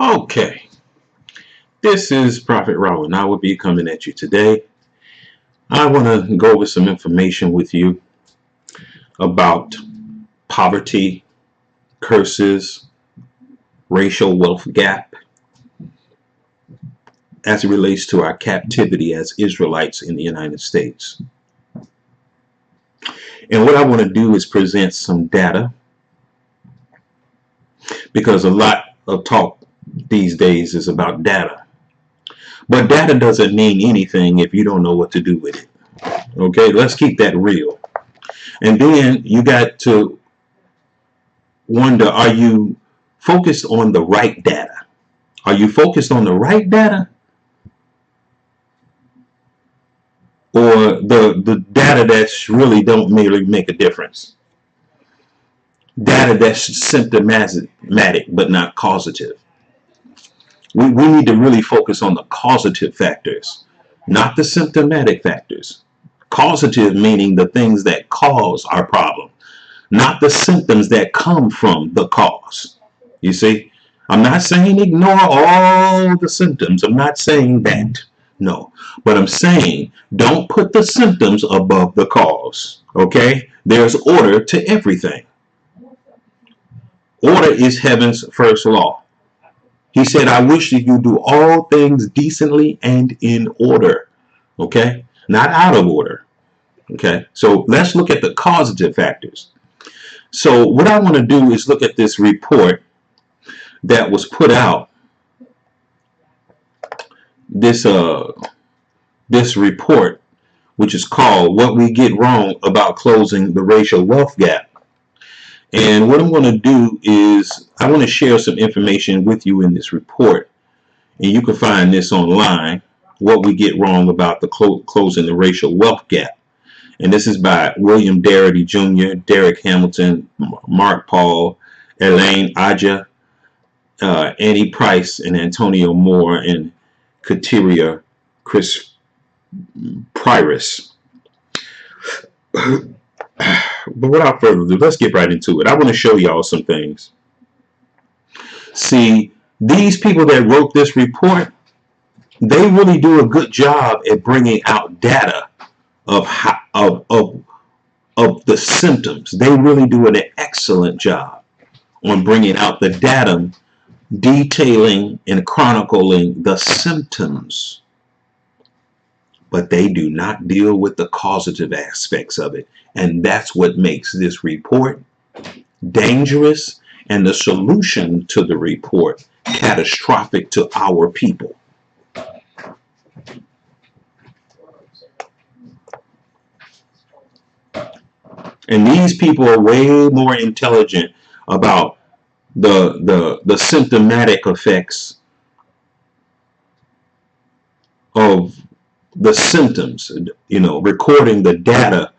Okay, this is Prophet Raul, and I will be coming at you today. I want to go over some information with you about poverty, curses, racial wealth gap, as it relates to our captivity as Israelites in the United States. And what I want to do is present some data, because a lot of talk these days is about data. But data doesn't mean anything if you don't know what to do with it. Okay, let's keep that real. And then you got to wonder, are you focused on the right data? Are you focused on the right data? Or the data that's really don't merely make a difference? Data that's symptomatic but not causative. We need to really focus on the causative factors, not the symptomatic factors. Causative meaning the things that cause our problem, not the symptoms that come from the cause. You see, I'm not saying ignore all the symptoms. I'm not saying that. No, but I'm saying don't put the symptoms above the cause. Okay? There's order to everything. Order is heaven's first law. He said, I wish that you do all things decently and in order. Okay? Not out of order. Okay? So let's look at the causative factors. So what I want to do is look at this report that was put out. This report, which is called What We Get Wrong About Closing the Racial Wealth Gap. And what I'm going to do is I want to share some information with you in this report. And you can find this online, What We Get Wrong About the Closing the Racial Wealth Gap. And this is by William Darity Jr., Derek Hamilton, Mark Paul, Elaine Aja, Annie Price, and Antonio Moore, and Kateria Chris Pyrus. But without further ado, let's get right into it. I want to show y'all some things. See, these people that wrote this report, they really do a good job at bringing out data of the symptoms. They really do an excellent job on bringing out the data, detailing and chronicling the symptoms. But they do not deal with the causative aspects of it. And that's what makes this report dangerous and the solution to the report catastrophic to our people. And these people are way more intelligent about the symptomatic effects of the symptoms, recording the data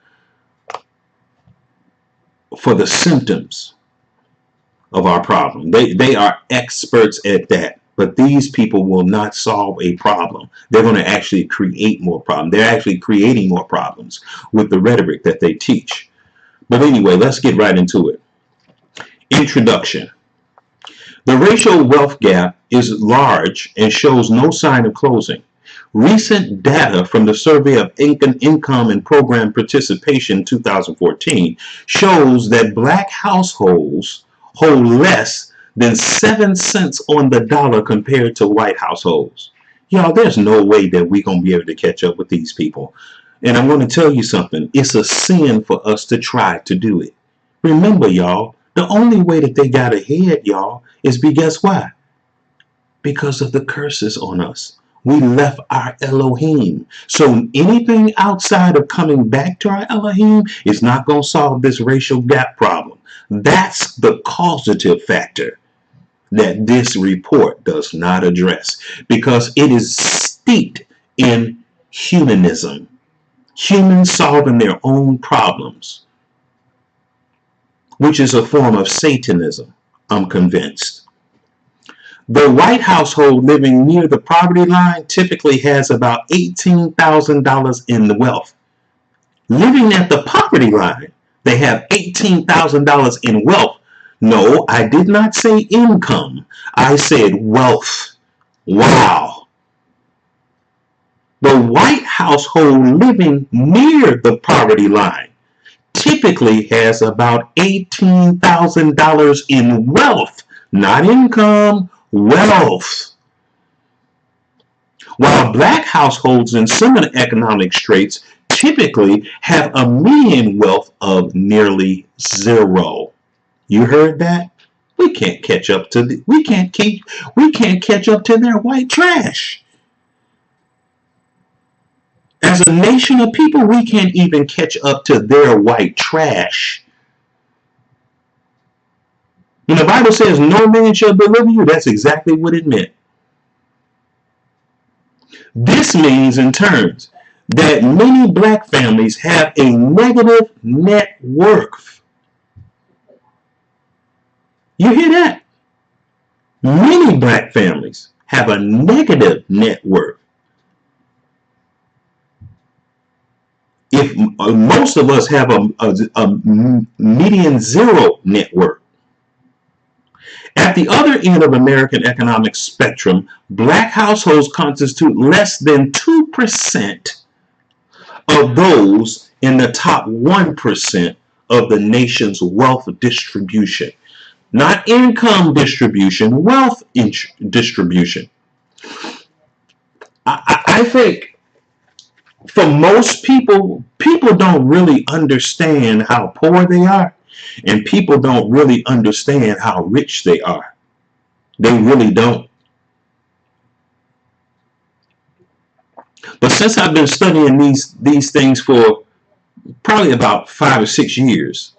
for the symptoms of our problem. They are experts at that. But these people will not solve a problem. They're going to actually create more problems. They're actually creating more problems with the rhetoric that they teach. But anyway, let's get right into it. Introduction. The racial wealth gap is large and shows no sign of closing. Recent data from the Survey of Income and Program Participation 2014 shows that black households hold less than 7 cents on the dollar compared to white households. Y'all, there's no way that we're going to be able to catch up with these people. And I'm going to tell you something. It's a sin for us to try to do it. Remember, y'all, the only way that they got ahead, y'all, is guess why? Because of the curses on us. We left our Elohim. So anything outside of coming back to our Elohim is not going to solve this racial gap problem. That's the causative factor that this report does not address, because it is steeped in humanism. Humans solving their own problems, which is a form of Satanism, I'm convinced. The white household living near the poverty line typically has about $18,000 in wealth. Living at the poverty line, they have $18,000 in wealth. No, I did not say income. I said wealth. Wow. The white household living near the poverty line typically has about $18,000 in wealth, not income, wealth. While black households in similar economic straits typically have a median wealth of nearly zero. You heard that? We can't catch up to their white trash. As a nation of people, we can't even catch up to their white trash. When the Bible says no man shall deliver you, that's exactly what it meant. This means, in turn, that many black families have a negative net worth. You hear that? Many black families have a negative net worth. If most of us have a median zero net worth. At the other end of American economic spectrum, black households constitute less than 2% of those in the top 1% of the nation's wealth distribution. Not income distribution, wealth distribution. I think for most people, people don't really understand how poor they are, and people don't really understand how rich they are. They really don't. But since I've been studying these things for probably about 5 or 6 years,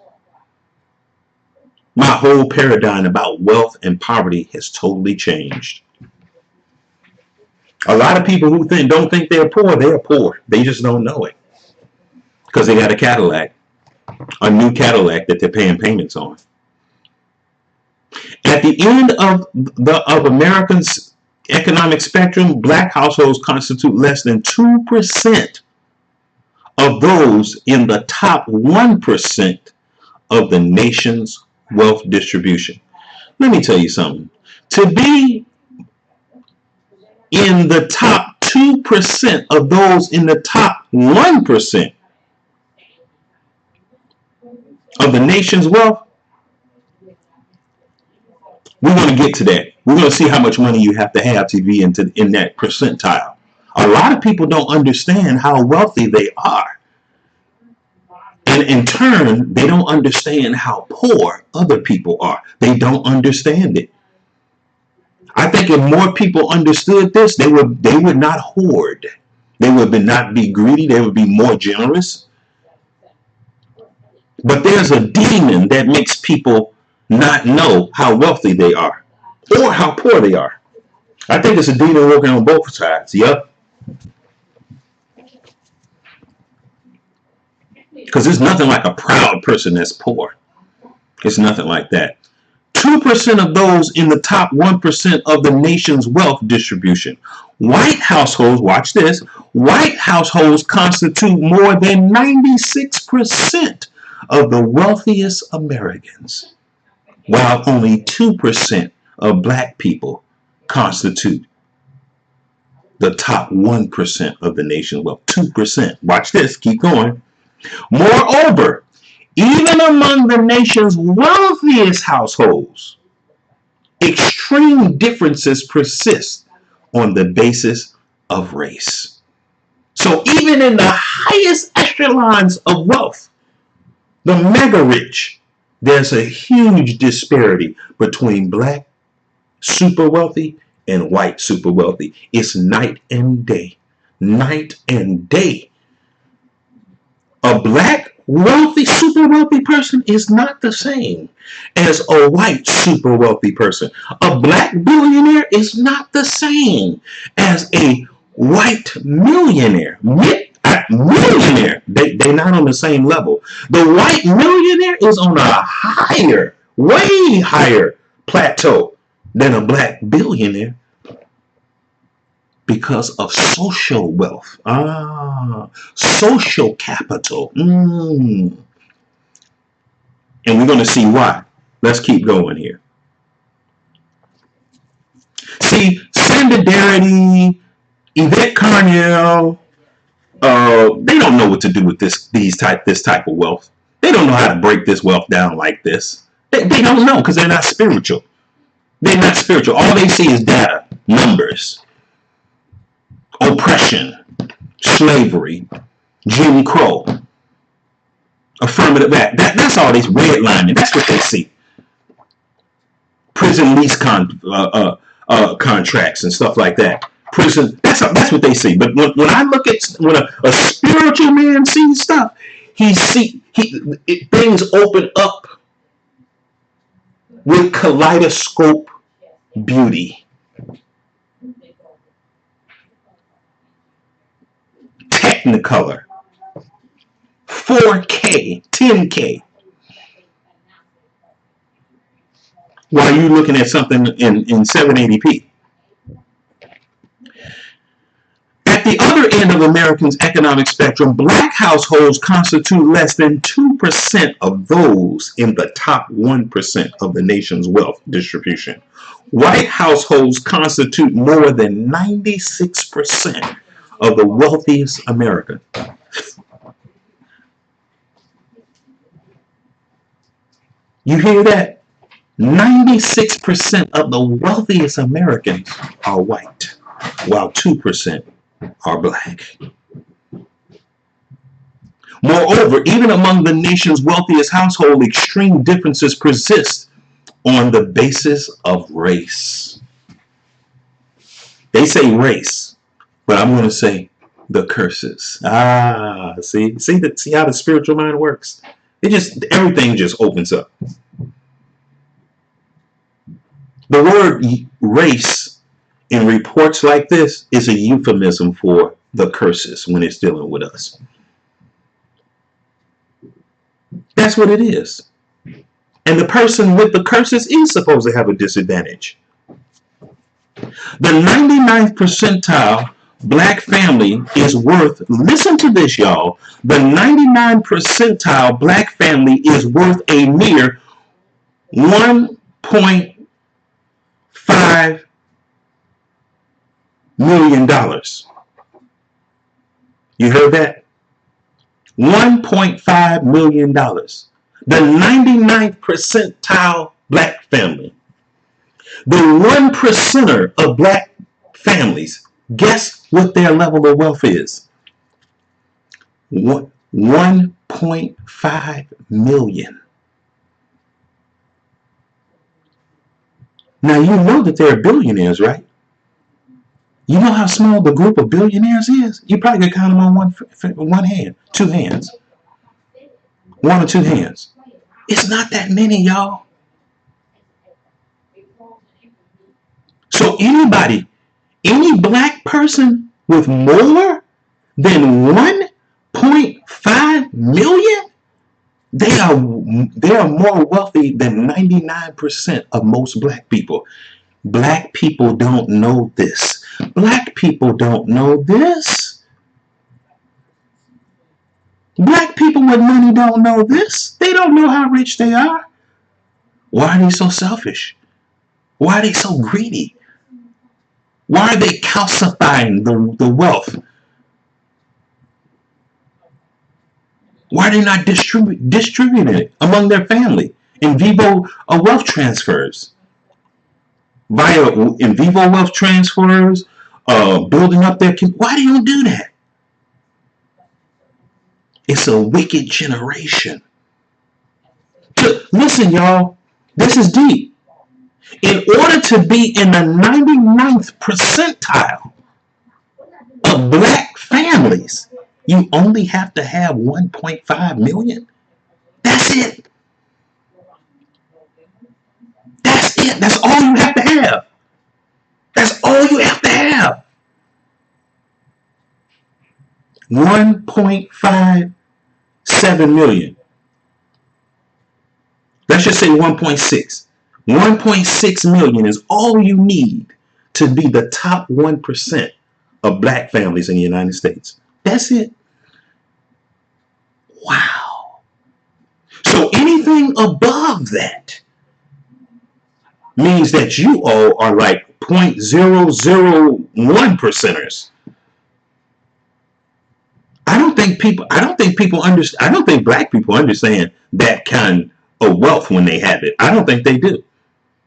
my whole paradigm about wealth and poverty has totally changed. A lot of people who don't think they're poor, they are poor. They just don't know it. Because they got a Cadillac, a new Cadillac that they're paying payments on. At the end of Americans' economic spectrum, black households constitute less than 2% of those in the top 1% of the nation's wealth distribution. Let me tell you something. To be in the top 2% of those in the top 1% of the nation's wealth, we're going to get to that. We're going to see how much money you have to be in that percentile. A lot of people don't understand how wealthy they are. And in turn, they don't understand how poor other people are. They don't understand it. I think if more people understood this, they would not hoard. They would not be greedy. They would be more generous. But there's a demon that makes people not know how wealthy they are or how poor they are. I think it's a demon working on both sides. Yep. Because there's nothing like a proud person that's poor. It's nothing like that. 2% of those in the top 1% of the nation's wealth distribution. White households, watch this, white households constitute more than 96% of the wealthiest Americans, while only 2% of black people constitute the top 1% of the nation's wealth. 2%. Watch this, keep going. Moreover, even among the nation's wealthiest households, extreme differences persist on the basis of race. So even in the highest echelons of wealth, the mega rich, there's a huge disparity between black super wealthy and white super wealthy. It's night and day. Night and day. A black wealthy, super wealthy person is not the same as a white super wealthy person. A black billionaire is not the same as a white millionaire. Millionaire, they're not on the same level. The white millionaire is on a higher, way higher plateau than a black billionaire because of social wealth. Social capital. And we're going to see why. Let's keep going here. See, Solidarity, Yvette Carnell, they don't know what to do with this type of wealth. They don't know how to break this wealth down like this. They don't know because they're not spiritual. They're not spiritual. All they see is data, numbers, oppression, slavery, Jim Crow, affirmative act. That's all this redlining. That's what they see. Prison lease contracts and stuff like that. Prison. That's what they see. But when I look at when a spiritual man sees stuff, things open up with kaleidoscope beauty. Technicolor. 4K, 10K. While you're looking at something in 780p. At the other end of Americans' economic spectrum, black households constitute less than 2% of those in the top 1% of the nation's wealth distribution. White households constitute more than 96% of the wealthiest American. You hear that? 96% of the wealthiest Americans are white, while 2% are black. Moreover, even among the nation's wealthiest households, extreme differences persist on the basis of race. They say race, but I'm going to say the curses. See how the spiritual mind works? Everything just opens up. The word race in reports like this is a euphemism for the curses when it's dealing with us. That's what it is. And the person with the curses is supposed to have a disadvantage. The 99th percentile black family is worth, listen to this, y'all, the 99th percentile black family is worth a mere $1.5 million. You heard that? $1.5 million. The 99th percentile black family. The 1%er of black families, guess what their level of wealth is? 1.5 million. Now you know that they're billionaires, right? You know how small the group of billionaires is? You probably could count them on one hand, two hands. One or two hands. It's not that many, y'all. So any black person with more than 1.5 million, they are more wealthy than 99% of most black people. Black people don't know this. Black people don't know this. Black people with money don't know this. They don't know how rich they are. Why are they so selfish? Why are they so greedy? Why are they calcifying the wealth? Why are they not distributing it among their family in vivo wealth transfers? Via in vivo wealth transfers, building up their community. Why do you do that? It's a wicked generation. Listen, y'all, this is deep. In order to be in the 99th percentile of black families, you only have to have 1.5 million. That's it. That's it. That's all you have to have. That's all you have to have. 1.57 million. Let's just say 1.6. 1.6 million is all you need to be the top 1% of black families in the United States. That's it. Wow. So anything above that means that you all are like 0.001 percenters. I don't think black people understand that kind of wealth when they have it. I don't think they do.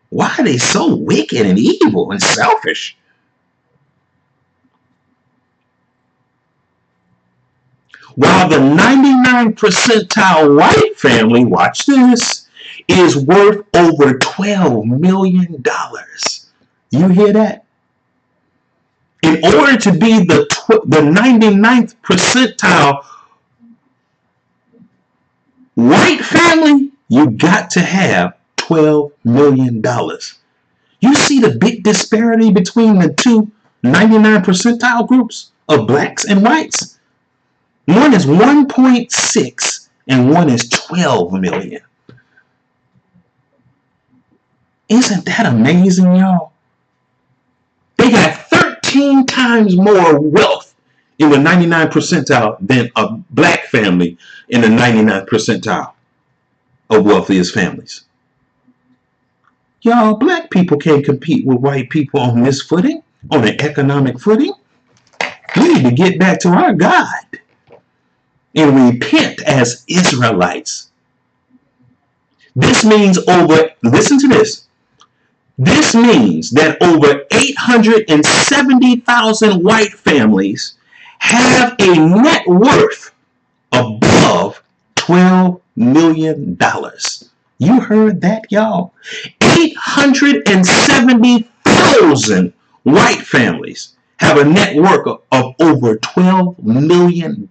Why are they so wicked and evil and selfish? While the 99 percentile white family, watch this, is worth over $12 million. You hear that? In order to be the 99th percentile white family, you got to have $12 million. You see the big disparity between the two 99 percentile groups of blacks and whites? One is 1.6 and one is 12 million. Isn't that amazing, y'all? They got 13 times more wealth in the 99 percentile than a black family in the 99th percentile of wealthiest families. Y'all, black people can't compete with white people on this footing, on an economic footing. We need to get back to our God and repent as Israelites. This means listen to this. This means that over 870,000 white families have a net worth above $12 million. You heard that, y'all? 870,000 white families have a net worth of over $12 million.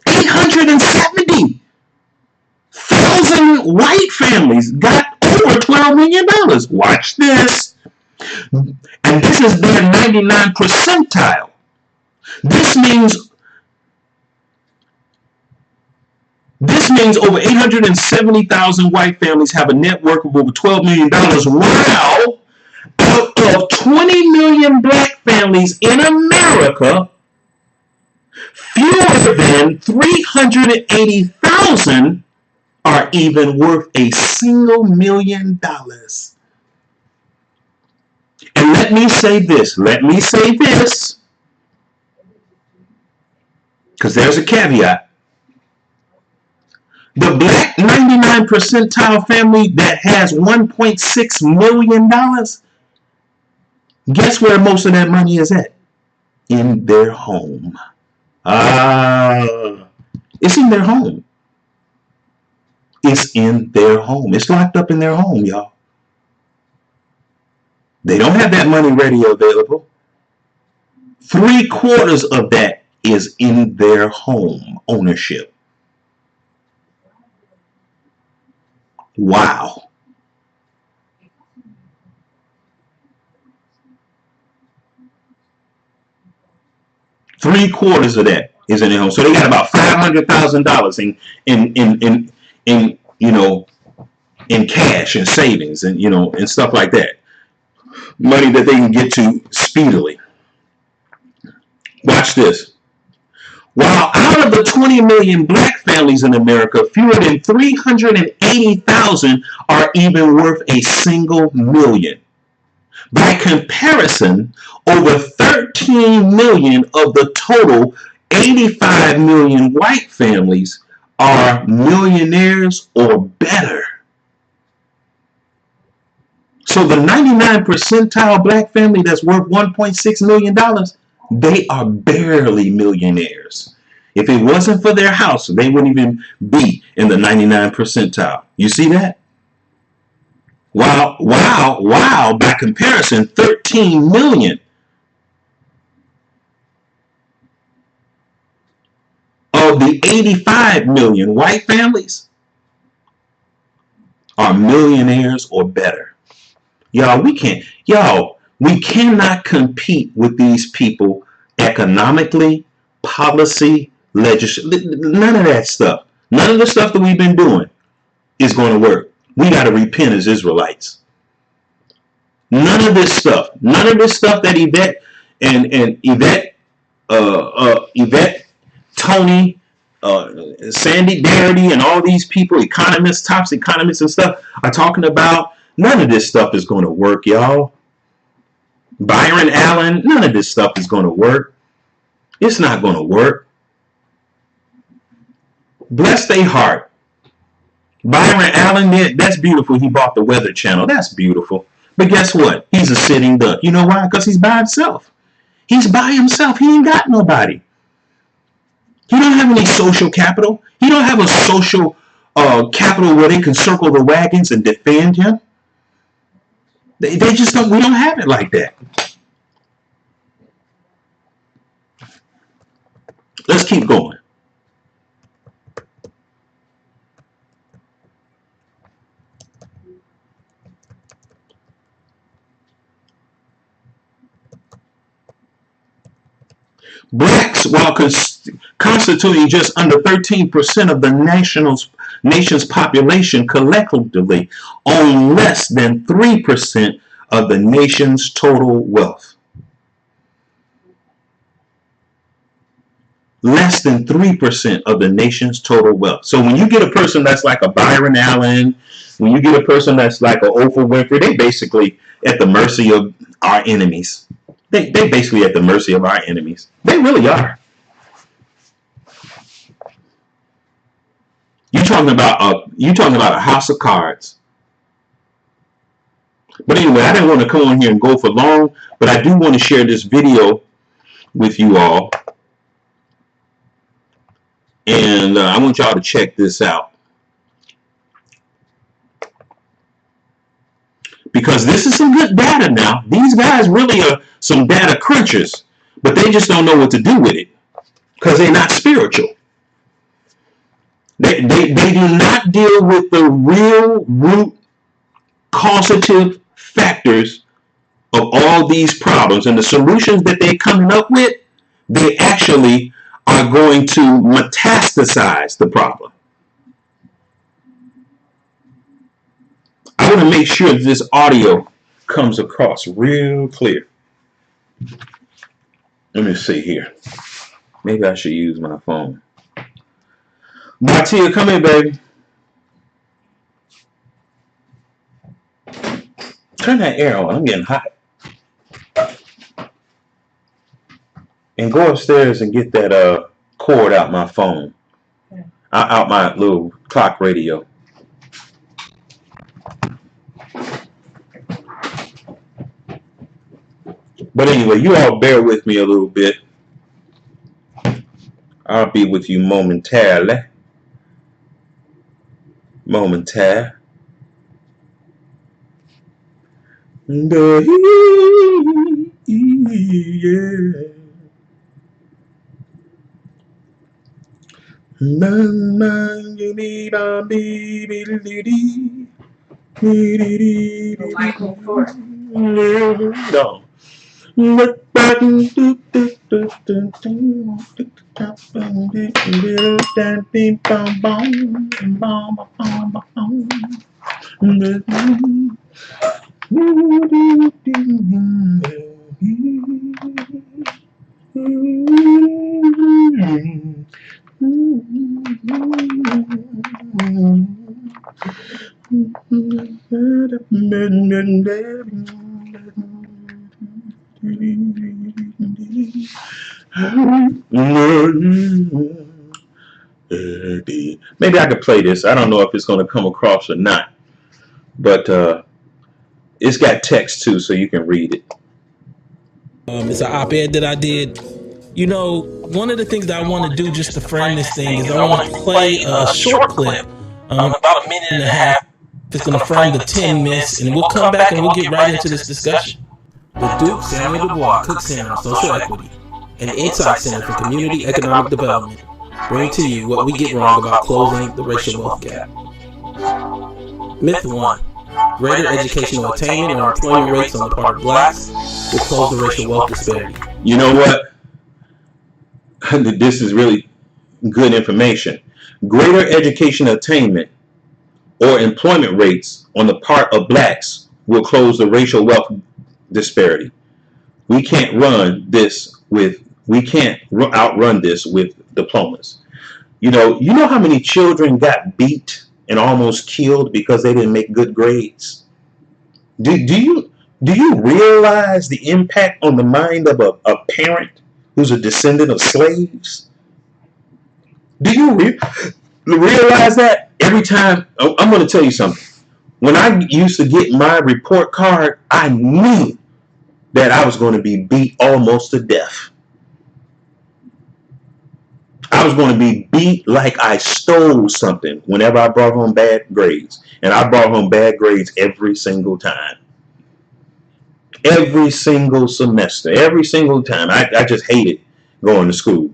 870,000 white families got over $12 million. Watch this. And this is their 99 percentile. This means over 870,000 white families have a net worth of over $12 million, while out of 20 million black families in America, fewer than 380,000 are even worth a single $1 million. And let me say this, because there's a caveat. The black 99 percentile family that has $1.6 million, guess where most of that money is at? In their home. It's in their home. It's in their home. It's locked up in their home, y'all. They don't have that money ready or available. 3/4 of that is in their home ownership. Wow. Three-quarters of that is in their home. So they got about $500,000 in cash and savings and and stuff like that. Money that they can get to speedily. Watch this. While out of the 20 million black families in America, fewer than 380,000 are even worth a single million. By comparison, over 13 million of the total 85 million white families are millionaires or better. So the 99 percentile black family that's worth $1.6 million, they are barely millionaires. If it wasn't for their house, they wouldn't even be in the 99 percentile. You see that? Wow, by comparison, 13 million of the 85 million white families are millionaires or better. We cannot compete with these people economically, policy, legislation, none of that stuff. None of the stuff that we've been doing is going to work. We got to repent as Israelites. None of this stuff that Yvette, Tony, Sandy Darity and all these people, economists, top economists and stuff, are talking about none of this stuff is going to work, y'all. Byron Allen, none of this stuff is going to work. It's not going to work. Bless their heart. Byron Allen, that's beautiful. He bought the Weather Channel. That's beautiful. But guess what? He's a sitting duck. You know why? Because he's by himself. He's by himself. He ain't got nobody. He don't have any social capital. He don't have a social capital where they can circle the wagons and defend him. They just don't. We don't have it like that. Let's keep going. Blacks, while constituting just under 13% of the nation's population collectively, own less than 3% of the nation's total wealth. Less than 3% of the nation's total wealth. So when you get a person that's like a Byron Allen, when you get a person that's like a Oprah Winfrey, they basically at the mercy of our enemies. They basically at the mercy of our enemies. They really are. You're talking about a house of cards. But anyway, I didn't want to come on here and go for long, but I do want to share this video with you all. And I want y'all to check this out. Because this is some good data now. These guys really are some data crunchers, but they just don't know what to do with it because they're not spiritual. They do not deal with the real root causative factors of all these problems, and the solutions that they're coming up with, they actually are going to metastasize the problem. I want to make sure that this audio comes across real clear. Let me see here. Maybe I should use my phone. Batia, come here, baby. Turn that air on. I'm getting hot. And go upstairs and get that cord out my phone. Out my little clock radio. But anyway, you all bear with me a little bit. I'll be with you momentarily. Michael Ford. No. Maybe I could play this. I don't know if it's going to come across or not, but it's got text too, so you can read it. It's an op-ed that I did. You know, one of the things that I want to do just to frame this thing is I want to play a short clip, about a minute and a half. It's going to frame the 10 myths, and we'll come back and we'll get right into this discussion. The Duke Samuel Du Bois Cook Center on Social Equity, an insight center for community economic development, bring to you what we get wrong about closing the racial wealth gap. Myth 1. Greater educational attainment or employment rates on the part of blacks will close the racial wealth disparity. You know what? This is really good information. Greater education attainment or employment rates on the part of blacks will close the racial wealth disparity. We can't outrun this with diplomas. You know how many children got beat and almost killed because they didn't make good grades? Do you realize the impact on the mind of a parent who's a descendant of slaves? Do you realize that every time? I'm going to tell you something. When I used to get my report card, I knew that I was going to be beat almost to death. I was going to be beat like I stole something whenever I brought home bad grades. And I brought home bad grades every single time. Every single semester. Every single time. I just hated going to school.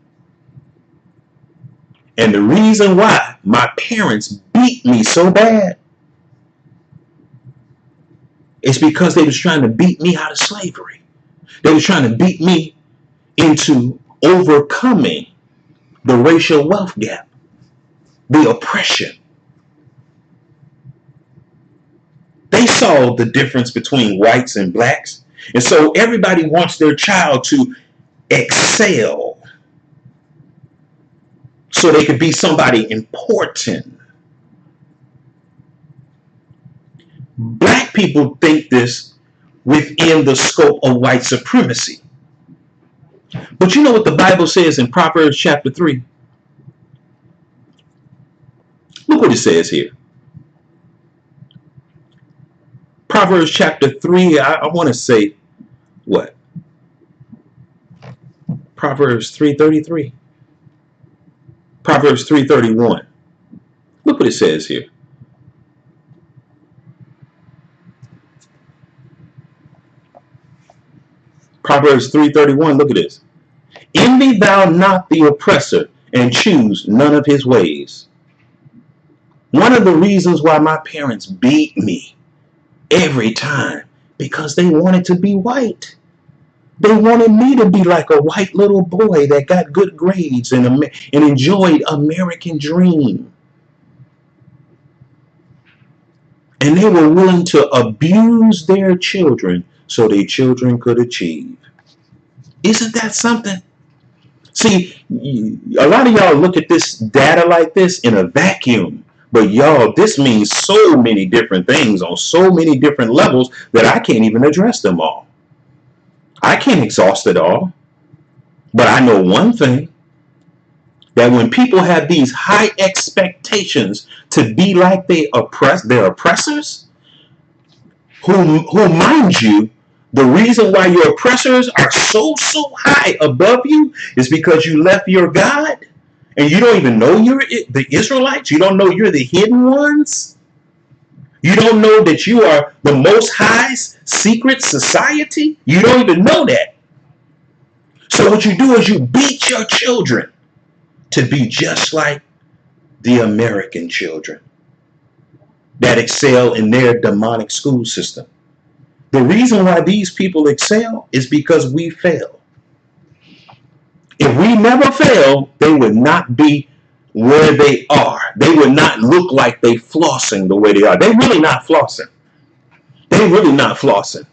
And the reason why my parents beat me so bad is because they was trying to beat me out of slavery. They was trying to beat me into overcoming the racial wealth gap, the oppression. They saw the difference between whites and blacks. And so everybody wants their child to excel so they could be somebody important. Black people think this within the scope of white supremacy. But you know what the Bible says in Proverbs chapter 3? Look what it says here. Proverbs chapter 3, I want to say, what? Proverbs 3:33. Proverbs 3:31. Look what it says here. Proverbs 3:31, look at this. Envy thou not the oppressor, and choose none of his ways. One of the reasons why my parents beat me every time, because they wanted to be white. They wanted me to be like a white little boy that got good grades and enjoyed American dream. And they were willing to abuse their children so their children could achieve. Isn't that something? See, a lot of y'all look at this data like this in a vacuum. But y'all, this means so many different things on so many different levels that I can't even address them all. I can't exhaust it all. But I know one thing, that when people have these high expectations to be like their oppressors, who mind you, the reason why your oppressors are so high above you is because you left your God. And you don't even know you're the Israelites. You don't know you're the hidden ones. You don't know that you are the Most High's secret society. You don't even know that. So what you do is you beat your children to be just like the American children that excel in their demonic school system. The reason why these people excel is because we fail. If we never fail, they would not be where they are. They would not look like they flossing the way they are. They're really not flossing. They're really not flossing.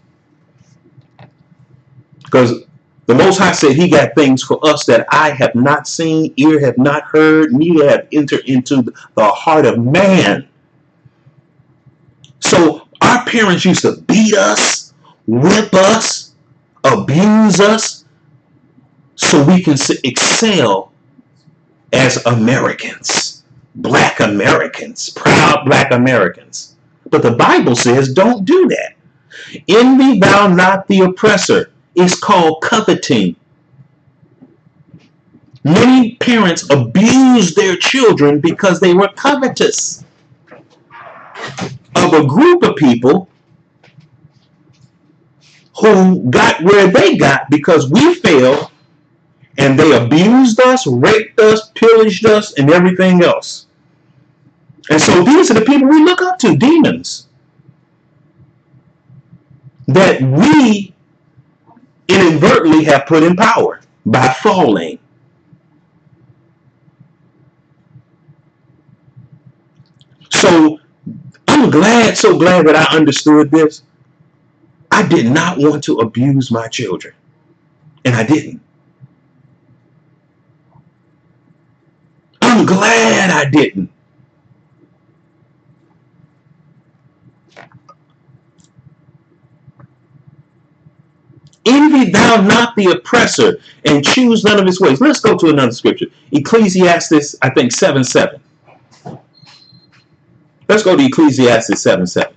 Because the Most High said he got things for us that eye have not seen, ear have not heard, neither have entered into the heart of man. So our parents used to beat us, whip us, abuse us, so we can excel as Americans, black Americans, proud black Americans. But the Bible says don't do that. Envy thou not the oppressor. It's called coveting. Many parents abuse their children because they were covetous of a group of people who got where they got because we failed. And they abused us, raped us, pillaged us, and everything else. And so these are the people we look up to, demons. That we inadvertently have put in power by falling. So I'm so glad that I understood this. I did not want to abuse my children. And I didn't. I'm glad I didn't. Envy thou not the oppressor, and choose none of his ways. Let's go to another scripture. Ecclesiastes, I think 7:7. Let's go to Ecclesiastes 7:7.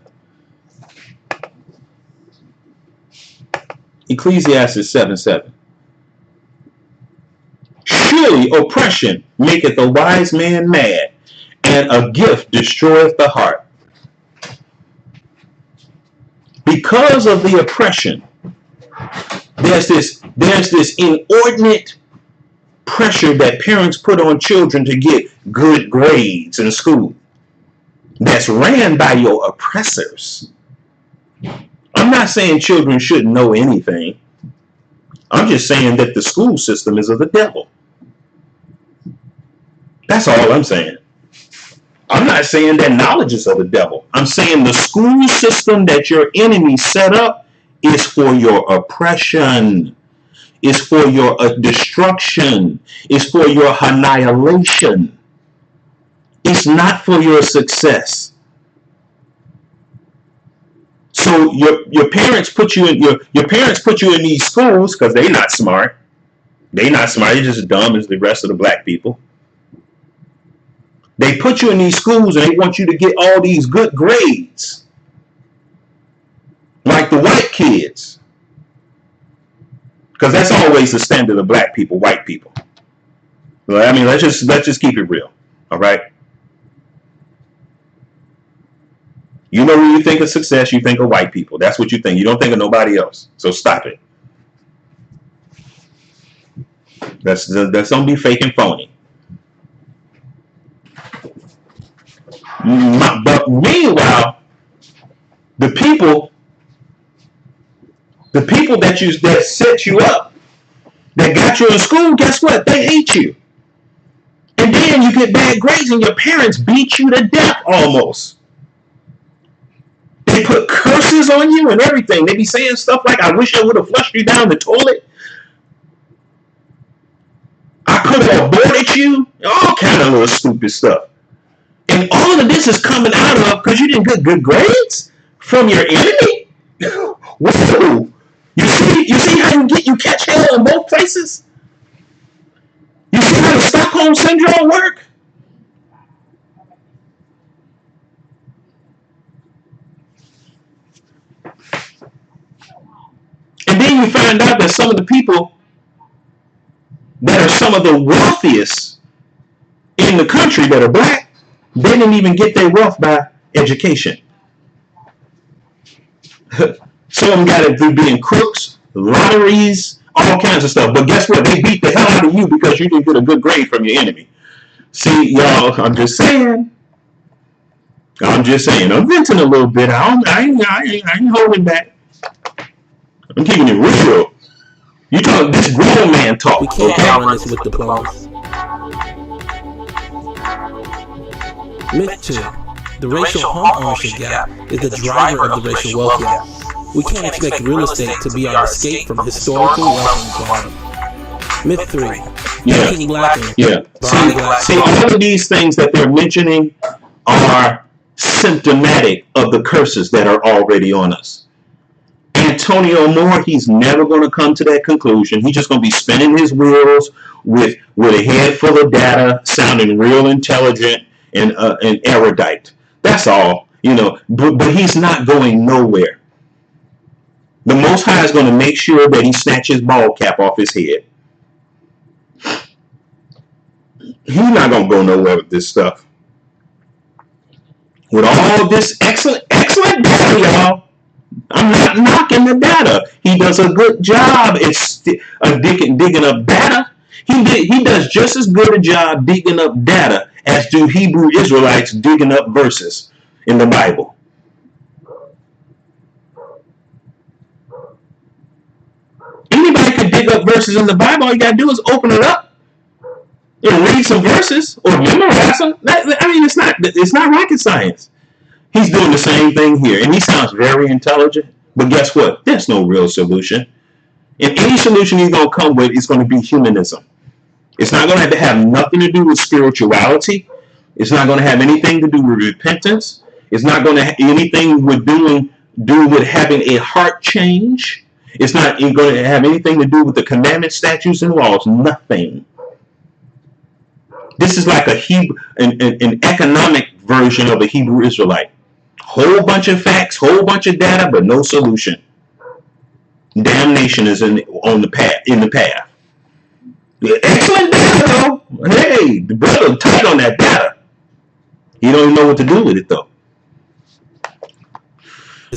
Ecclesiastes 7:7. Surely oppression maketh a wise man mad, and a gift destroyeth the heart. Because of the oppression, there's this inordinate pressure that parents put on children to get good grades in school that's ran by your oppressors. I'm not saying children shouldn't know anything. I'm just saying that the school system is of the devil. That's all I'm saying. I'm not saying that knowledge is of the devil. I'm saying the school system that your enemy set up is for your oppression. It's for your destruction. It's for your annihilation. It's not for your success. So your parents put you in your parents put you in these schools because they're not smart. They're not smart. They're just dumb as the rest of the black people. They put you in these schools and they want you to get all these good grades, like the white kids, because that's always the standard of black people, white people. Well, I mean, let's just keep it real, all right? You know, when you think of success, you think of white people. That's what you think. You don't think of nobody else. So stop it. That's don't be fake and phony. But meanwhile, the people that set you up, that got you in school, guess what? They hate you. And then you get bad grades and your parents beat you to death almost. They put curses on you and everything. They be saying stuff like, I wish I would have flushed you down the toilet. I could have aborted you. All kind of little stupid stuff. And all of this is coming out of because you didn't get good grades from your enemy. Whoa! You see how you catch hell in both places? You see how the Stockholm Syndrome work? And then you find out that some of the people that are some of the wealthiest in the country that are black, they didn't even get their wealth by education. Some of them got it through being crooks, lotteries, all kinds of stuff. But guess what? They beat the hell out of you because you didn't get a good grade from your enemy. See, y'all, I'm just saying. I'm venting a little bit. I ain't holding back. I'm keeping it real. You talk this grown man talk. We can't run this with diplomas. Myth 2. The racial home ownership gap is the driver of the racial wealth gap. We can't expect real estate to be our escape from historical wealth inequality. Myth 3. Making black and See, all of these things that they're mentioning are symptomatic of the curses that are already on us. Antonio Moore, he's never going to come to that conclusion. He's just going to be spinning his wheels with a head full of data, sounding real intelligent and erudite. That's all, but he's not going nowhere. The Most High is going to make sure that he snatches ball cap off his head. He's not going to go nowhere with this stuff. With all this excellent data, y'all. I'm not knocking the data. He does a good job at digging up data. He does just as good a job digging up data as do Hebrew Israelites digging up verses in the Bible. Anybody can dig up verses in the Bible. All you got to do is open it up and read some verses or memorize them. It's not rocket science. He's doing the same thing here, and he sounds very intelligent. But guess what? There's no real solution. And any solution he's going to come with is going to be humanism. It's not going to have nothing to do with spirituality. It's not going to have anything to do with repentance. It's not going to have anything with do with having a heart change. It's not going to have anything to do with the commandments, statutes, and laws. Nothing. This is like an economic version of a Hebrew Israelite. Whole bunch of facts, whole bunch of data, but no solution. Damnation is in the path. Excellent data, though. Hey, the brother tight on that data. He don't even know what to do with it, though. He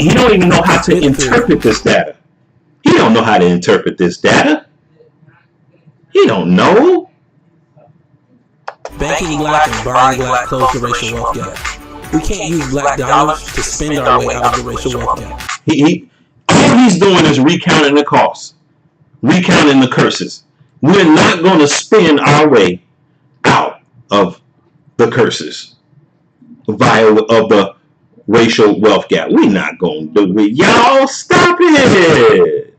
don't even know how to interpret this data. He don't know how to interpret this data. He don't know. Banking black and buying black close the racial wealth gap. We can't use black dollars to spend our way out of the racial wealth gap. All he's doing is recounting the costs, recounting the curses. We're not going to spend our way out of the curses of the racial wealth gap. We're not going to do it. Y'all stop it.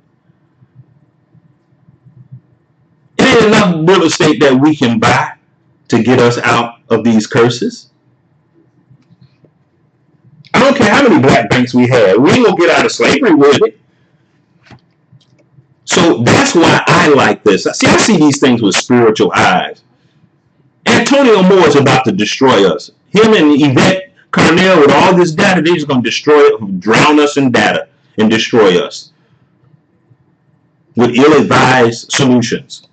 It ain't enough real estate that we can buy to get us out of these curses. I don't care how many black banks we have. We ain't going to get out of slavery with it. So that's why I like this. I see these things with spiritual eyes. Antonio Moore is about to destroy us. Him and Yvette Carnell with all this data, they're just going to drown us in data and destroy us with ill-advised solutions.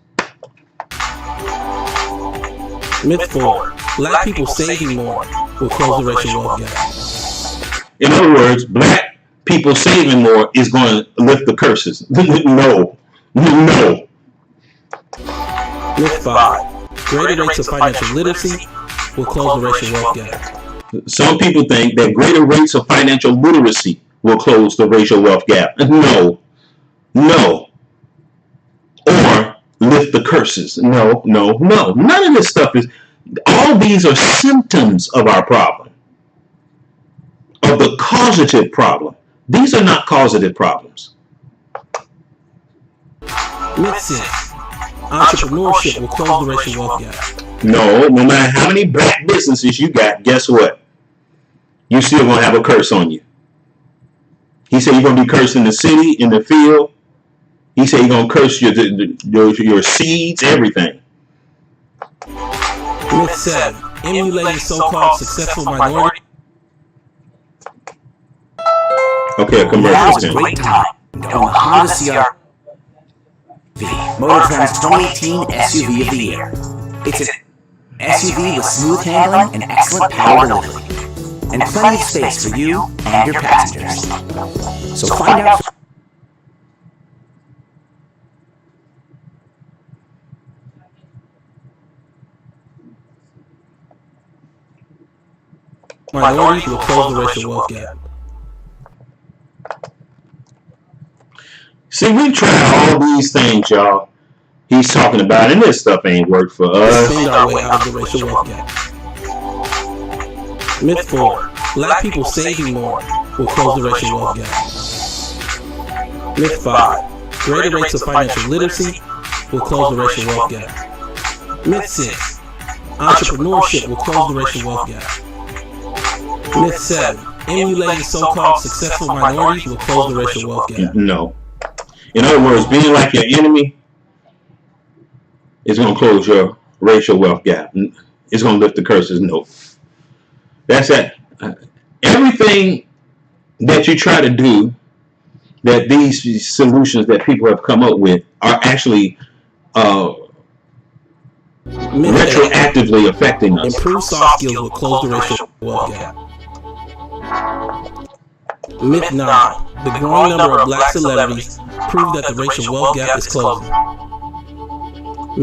Myth 4. Black people saving more will close the racial wealth gap. In other words, black people saving more is going to lift the curses. No. Myth 5. Greater rates of financial literacy will close the racial wealth gap. Some people think that greater rates of financial literacy will close the racial wealth gap. No. Or lift the curses. No. None of this stuff is. All these are symptoms of our problem, of the causative problem. These are not causative problems. Myth 6. Entrepreneurship will close the racial wealth gap. No matter how many black businesses you got, guess what? You still gonna have a curse on you. He said you're gonna be cursed in the city, in the field. He said you're gonna curse your seeds, everything. Myth 7. Emulating so-called successful minority. Okay, a commercial. Now's a great time to own the Honda CR-V, MotorTrend's 2018 SUV of the year. It's an SUV with smooth handling and excellent power delivery, and plenty of space for you and your passengers. So find out. Minorities will close the racial wealth gap. See, we tried all these things, y'all. He's talking about, and this stuff ain't worked for us. Spend our way out of the racial wealth gap. Myth 4. Black people saving more will close the racial wealth gap. Myth 5. Greater rates of financial literacy will close the racial wealth gap. Myth 6. Entrepreneurship will close the racial wealth gap. Myth 7. Emulating so-called successful minorities will close the racial wealth gap. No. In other words, being like your enemy is going to close your racial wealth gap. It's going to lift the curses. No. That's that. Everything that you try to do, that these solutions that people have come up with are actually retroactively affecting us. Improved soft skills will close the racial wealth gap. Myth 9. The growing number of black celebrities prove that the racial wealth gap is closing.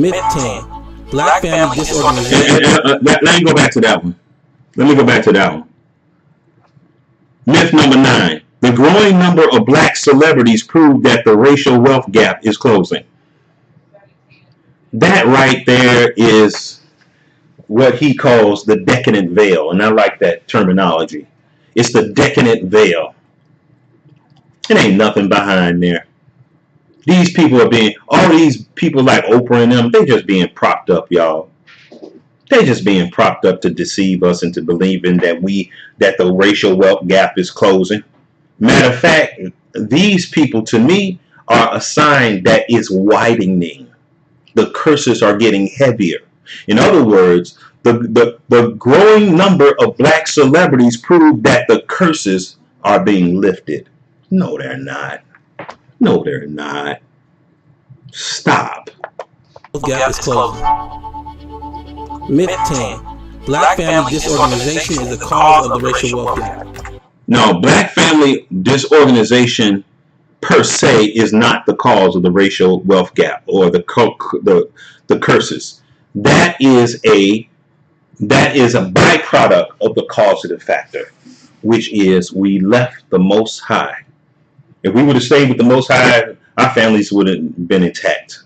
Myth 10. Black family disorganization. Let me go back to that one. Myth number 9. The growing number of black celebrities prove that the racial wealth gap is closing. That right there is what he calls the decadent veil, and I like that terminology. It's the decadent veil. It ain't nothing behind there. These people are being, all these people like Oprah and them, they just being propped up, y'all. They just being propped up to deceive us into believing that the racial wealth gap is closing. Matter of fact, these people to me are a sign that it's widening. The curses are getting heavier. In other words, the growing number of black celebrities prove that the curses are being lifted. No, they're not. No, they're not. Stop. Gap is closing. Myth 10. Black family disorganization is the cause of the racial wealth gap. No, black family disorganization per se is not the cause of the racial wealth gap or the curses. That is a byproduct of the causative factor, which is we left the Most High. If we would have stayed with the Most High, our families would have been intact.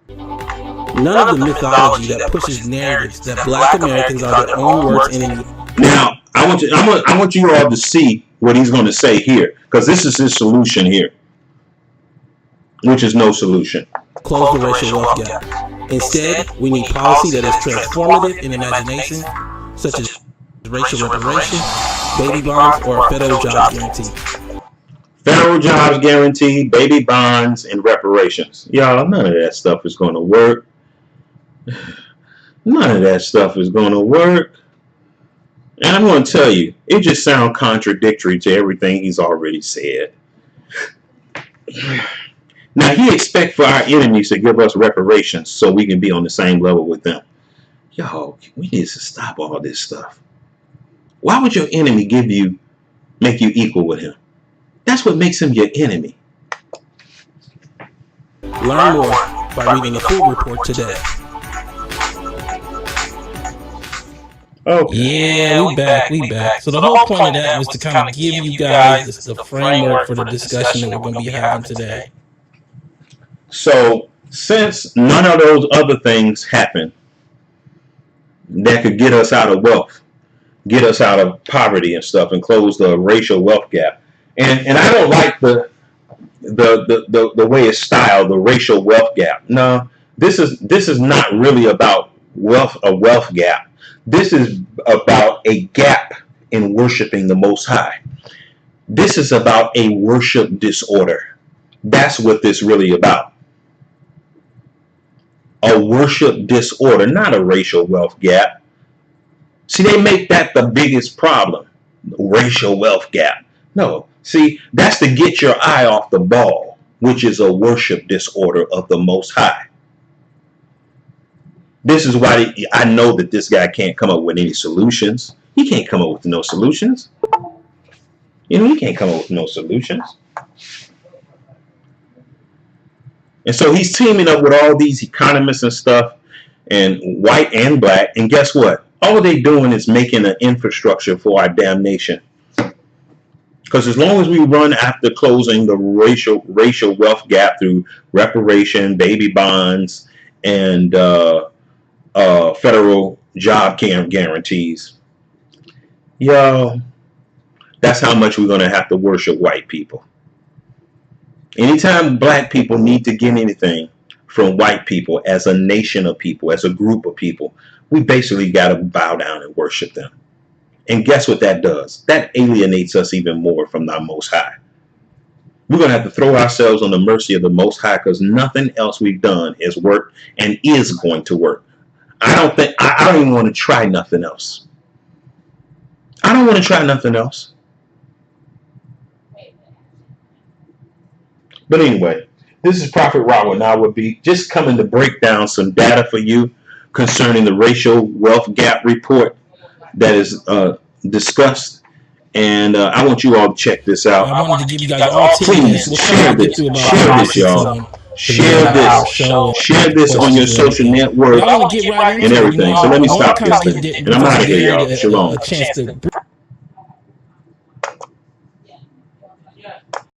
None of the mythology that pushes narratives that black Americans are their own worst enemy. Now, I want you all to see what he's going to say here, because this is his solution here, which is no solution. Close the racial wealth gap. Instead, we need policy that is transformative in imagination, such as racial reparation, baby bonds, or a federal jobs guarantee. Federal jobs guarantee, baby bonds, and reparations. Y'all, none of that stuff is going to work. None of that stuff is going to work. And I'm going to tell you, it just sounds contradictory to everything he's already said. Now, he expects for our enemies to give us reparations so we can be on the same level with them. Yo, we need to stop all this stuff. Why would your enemy make you equal with him? That's what makes him your enemy. Learn more by reading the full report today. Okay. Yeah, we back. So the whole point of that was to kind of give you guys the framework for the discussion that we're going to be having today. So, since none of those other things happen that could get us out of wealth, get us out of poverty and stuff, and close the racial wealth gap, and I don't like the way it's styled, the racial wealth gap. No, this is not really about a wealth gap. This is about a gap in worshiping the Most High. This is about a worship disorder. That's what this really about. A worship disorder, not a racial wealth gap. See, they make that the biggest problem, racial wealth gap. No, see, that's to get your eye off the ball, which is a worship disorder of the Most High. This is why I know that this guy can't come up with any solutions. He can't come up with no solutions. You know, he can't come up with no solutions. And so he's teaming up with all these economists and stuff, and white and black. And guess what? All they're doing is making an infrastructure for our damnation. Because as long as we run after closing the racial wealth gap through reparation, baby bonds, and federal job guarantees, yo, that's how much we're going to have to worship white people. Anytime black people need to get anything from white people as a nation of people, as a group of people, we basically got to bow down and worship them. And guess what that does? That alienates us even more from the Most High. We're going to have to throw ourselves on the mercy of the Most High, because nothing else we've done has worked and is going to work. I don't even want to try nothing else. I don't want to try nothing else. But anyway, this is Prophet Rawa, and I would be just coming to break down some data for you concerning the racial wealth gap report that is discussed. And I want you all to check this out. I wanted to give you guys all please share this, y'all. Share this on your social network and everything. So let me stop this thing. And I'm out of here, y'all. Shalom.